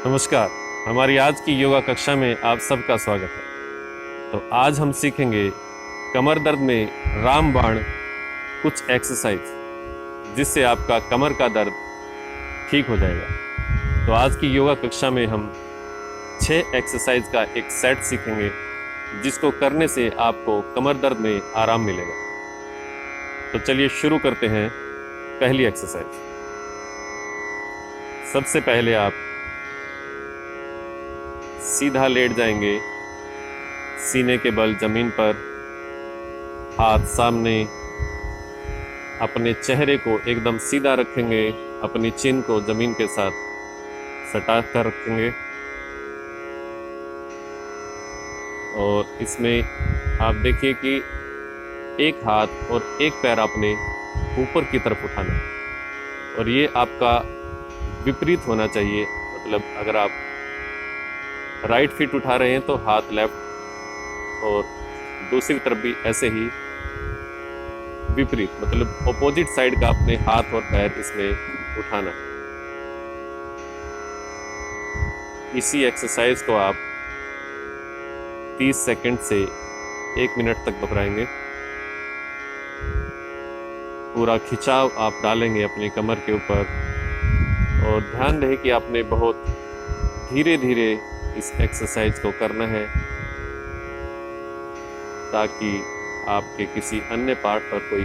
नमस्कार। हमारी आज की योगा कक्षा में आप सबका स्वागत है। तो आज हम सीखेंगे कमर दर्द में रामबाण कुछ एक्सरसाइज जिससे आपका कमर का दर्द ठीक हो जाएगा। तो आज की योगा कक्षा में हम 6 एक्सरसाइज का एक सेट सीखेंगे जिसको करने से आपको कमर दर्द में आराम मिलेगा। तो चलिए शुरू करते हैं पहली एक्सरसाइज। सबसे पहले आप सीधा लेट जाएंगे, सीने के बल जमीन पर, हाथ सामने, अपने चेहरे को एकदम सीधा रखेंगे, अपनी चिन को जमीन के साथ सटा कर रखेंगे और इसमें आप देखिए कि एक हाथ और एक पैर आपने ऊपर की तरफ उठाना है और ये आपका विपरीत होना चाहिए। मतलब अगर आप राइट फीट उठा रहे हैं तो हाथ लेफ्ट और दूसरी तरफ भी ऐसे ही विपरीत, मतलब ऑपोजिट साइड का अपने हाथ और पैर इसमें उठाना है। इसी एक्सरसाइज को आप 30 सेकंड से 1 मिनट तक दोहराएंगे। पूरा खिंचाव आप डालेंगे अपनी कमर के ऊपर और ध्यान रहे कि आपने बहुत धीरे धीरे इस एक्सरसाइज को करना है ताकि आपके किसी अन्य पार्ट पर कोई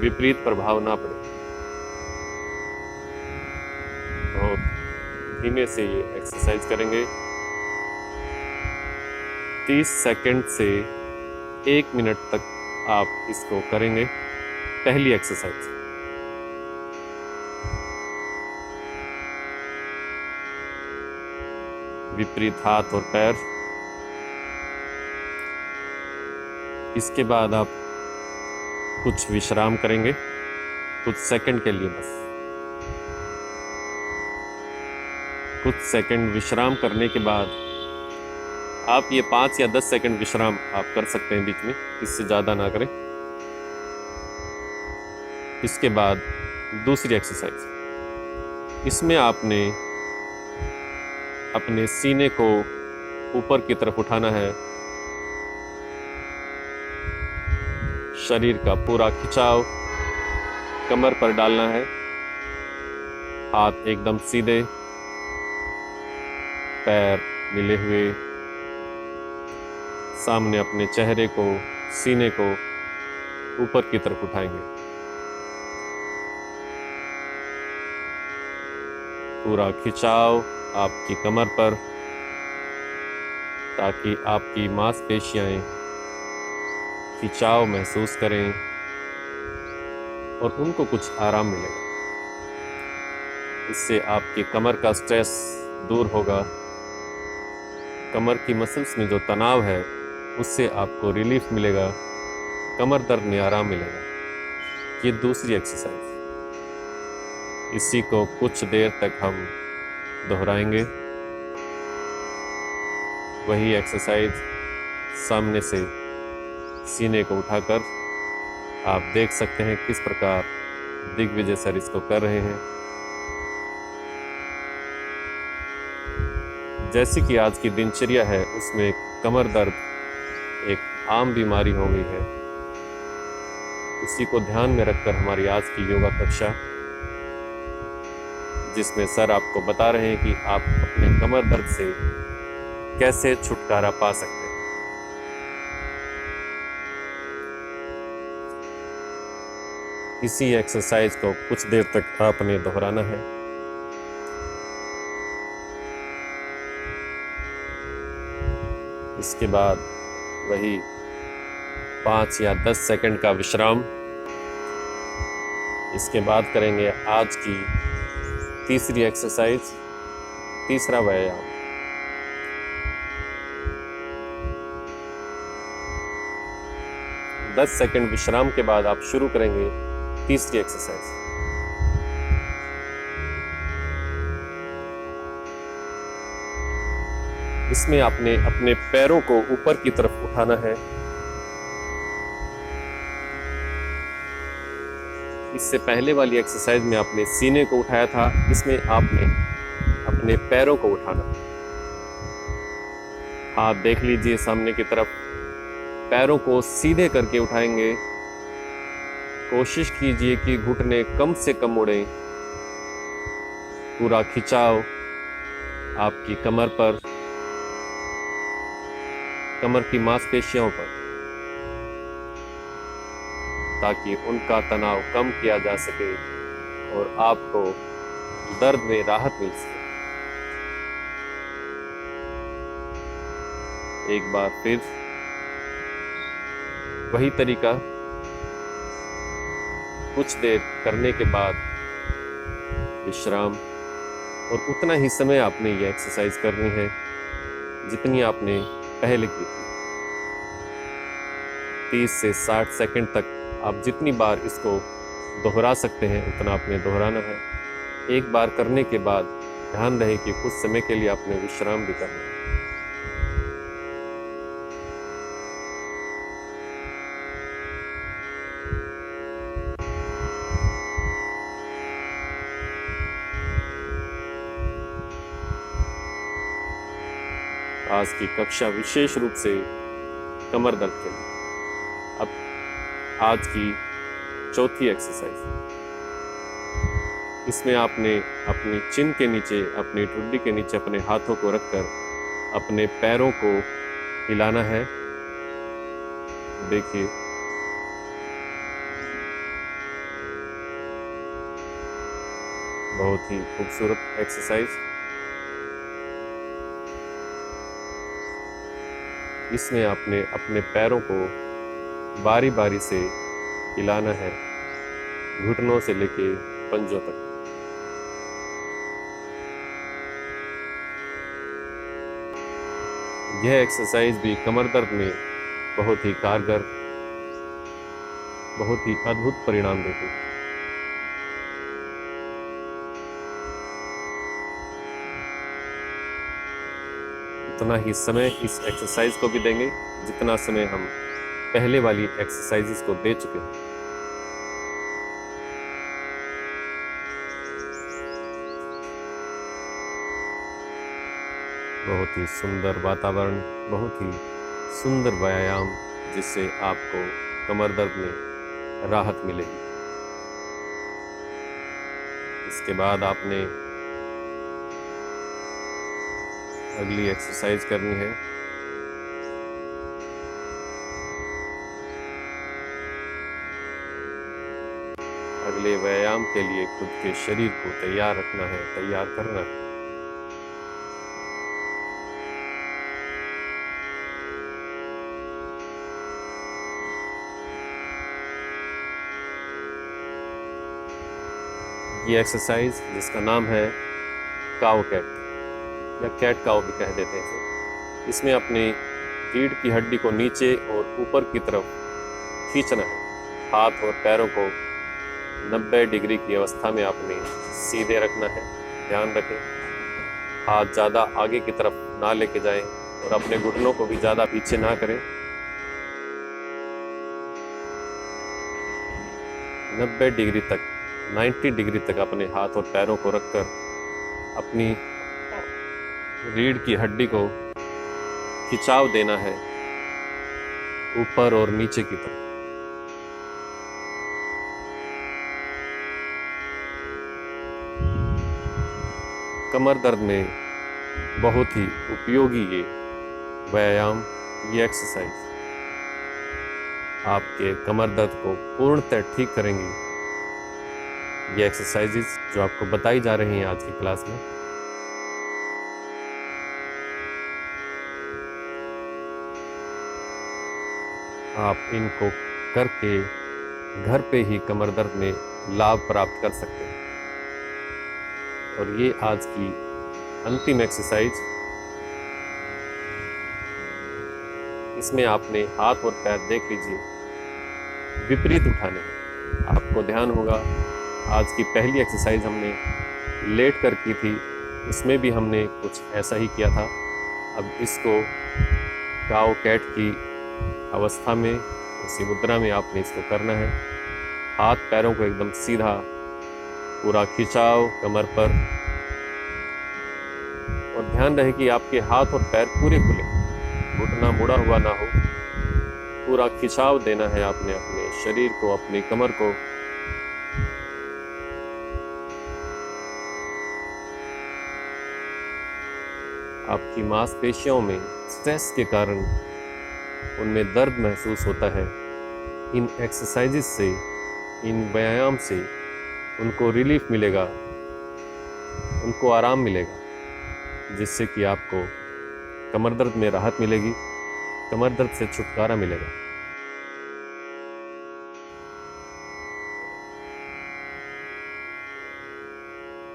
विपरीत प्रभाव ना पड़े। बहुत धीमे से ये एक्सरसाइज करेंगे। 30 सेकंड से 1 मिनट तक आप इसको करेंगे। पहली एक्सरसाइज। विपरीत हाथ और पैर। इसके बाद आप कुछ विश्राम करेंगे, कुछ सेकंड के लिए बस। कुछ सेकंड विश्राम करने के बाद आप ये 5 या 10 सेकंड विश्राम आप कर सकते हैं बीच में, इससे ज़्यादा ना करें। इसके बाद दूसरी एक्सरसाइज। इसमें आपने अपने सीने को ऊपर की तरफ उठाना है, शरीर का पूरा खिंचाव कमर पर डालना है, हाथ एकदम सीधे, पैर मिले हुए, सामने अपने चेहरे को, सीने को ऊपर की तरफ उठाएंगे। पूरा खिंचाव आपकी कमर पर ताकि आपकी मांसपेशियां खिंचाव महसूस करें और उनको कुछ आराम मिलेगा। इससे आपकी कमर का स्ट्रेस दूर होगा। कमर की मसल्स में जो तनाव है उससे आपको रिलीफ मिलेगा, कमर दर्द में आराम मिलेगा। ये दूसरी एक्सरसाइज। इसी को कुछ देर तक हम दोहराएंगे। वही एक्सरसाइज सामने से सीने को उठाकर आप देख सकते हैं किस प्रकार दिग्विजय सर इसको कर रहे हैं। जैसी कि आज की दिनचर्या है उसमें कमर दर्द एक आम बीमारी हो गई है। उसी को ध्यान में रखकर हमारी आज की योगा कक्षा, जिसमें सर आपको बता रहे हैं कि आप अपने कमर दर्द से कैसे छुटकारा पा सकते हैं। इसी एक्सरसाइज को कुछ देर तक आपने दोहराना है। इसके बाद वही 5 या 10 सेकंड का विश्राम। इसके बाद करेंगे आज की तीसरी एक्सरसाइज, तीसरा व्यायाम। दस सेकंड विश्राम के बाद आप शुरू करेंगे तीसरी एक्सरसाइज। इसमें आपने अपने पैरों को ऊपर की तरफ उठाना है। इससे पहले वाली एक्सरसाइज में आपने सीने को उठाया था, इसमें आपने अपने पैरों को उठाना। हाथ देख लीजिए सामने की तरफ, पैरों को सीधे करके उठाएंगे। कोशिश कीजिए कि घुटने कम से कम मुड़ें। पूरा खिंचाव आपकी कमर पर, कमर की मांसपेशियों पर, ताकि उनका तनाव कम किया जा सके और आपको दर्द में राहत मिल सके। एक बार फिर वही तरीका कुछ देर करने के बाद विश्राम, और उतना ही समय आपने ये एक्सरसाइज करनी है जितनी आपने पहले की थी। 30 से 60 सेकंड तक आप जितनी बार इसको दोहरा सकते हैं उतना आपने दोहराना है। एक बार करने के बाद ध्यान रहे कि कुछ समय के लिए आपने विश्राम भी करना है। आज की कक्षा विशेष रूप से कमर दर्द के लिए। अब आज की चौथी एक्सरसाइज, इसमें आपने अपनी चिन के नीचे, अपनी ठुड्डी के नीचे अपने हाथों को रखकर अपने पैरों को हिलाना है। देखिए, बहुत ही खूबसूरत एक्सरसाइज। इसमें आपने अपने पैरों को बारी बारी से हिलाना है, घुटनों से लेके पंजों तक। यह एक्सरसाइज भी कमर दर्द में बहुत ही कारगर, बहुत ही अद्भुत परिणाम देती है। उतना ही समय इस एक्सरसाइज को भी देंगे जितना समय हम पहले वाली एक्सरसाइजेस को दे चुके हैं। बहुत ही सुंदर वातावरण, बहुत ही सुंदर व्यायाम, जिससे आपको कमर दर्द में राहत मिलेगी। इसके बाद आपने अगली एक्सरसाइज करनी है। अगले व्यायाम के लिए खुद के शरीर को तैयार रखना है, तैयार करना है। ये एक्सरसाइज जिसका नाम है काव कैट या कैट काव भी कह देते हैं। इसमें अपनी रीढ़ की हड्डी को नीचे और ऊपर की तरफ खींचना है। हाथ और पैरों को 90 डिग्री की अवस्था में आपने सीधे रखना है। ध्यान रखें, हाथ ज़्यादा आगे की तरफ ना लेके जाएं और अपने घुटनों को भी ज़्यादा पीछे ना करें। 90 डिग्री तक, 90 डिग्री तक अपने हाथ और पैरों को रखकर अपनी रीढ़ की हड्डी को खिंचाव देना है ऊपर और नीचे की तरफ। कमर दर्द में बहुत ही उपयोगी ये व्यायाम, ये एक्सरसाइज आपके कमर दर्द को पूर्णतः ठीक करेंगी। ये एक्सरसाइजेस जो आपको बताई जा रही हैं आज की क्लास में, आप इनको करके घर पे ही कमर दर्द में लाभ प्राप्त कर सकते हैं। और ये आज की अंतिम एक्सरसाइज, इसमें आपने हाथ और पैर देख लीजिए विपरीत उठाने हैं। आपको ध्यान होगा आज की पहली एक्सरसाइज हमने लेट कर की थी, उसमें भी हमने कुछ ऐसा ही किया था। अब इसको काव कैट की अवस्था में, उसी मुद्रा में आपने इसको करना है। हाथ पैरों को एकदम सीधा, पूरा खिंचाव कमर पर, और ध्यान रहे कि आपके हाथ और पैर पूरे खुले, घुटना मुड़ा हुआ ना हो। पूरा खिंचाव देना है आपने अपने शरीर को, अपनी कमर को। आपकी मांसपेशियों में स्ट्रेस के कारण उनमें दर्द महसूस होता है। इन एक्सरसाइजेस से, इन व्यायाम से उनको रिलीफ मिलेगा, उनको आराम मिलेगा, जिससे कि आपको कमर दर्द में राहत मिलेगी, कमर दर्द से छुटकारा मिलेगा।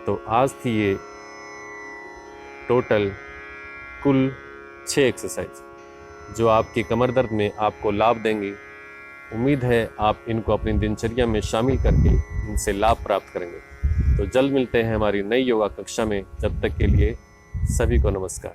तो आज थी ये टोटल कुल 6 एक्सरसाइज जो आपकी कमर दर्द में आपको लाभ देंगी। उम्मीद है आप इनको अपनी दिनचर्या में शामिल करके इनसे लाभ प्राप्त करेंगे। तो जल्द मिलते हैं हमारी नई योगा कक्षा में। जब तक के लिए सभी को नमस्कार।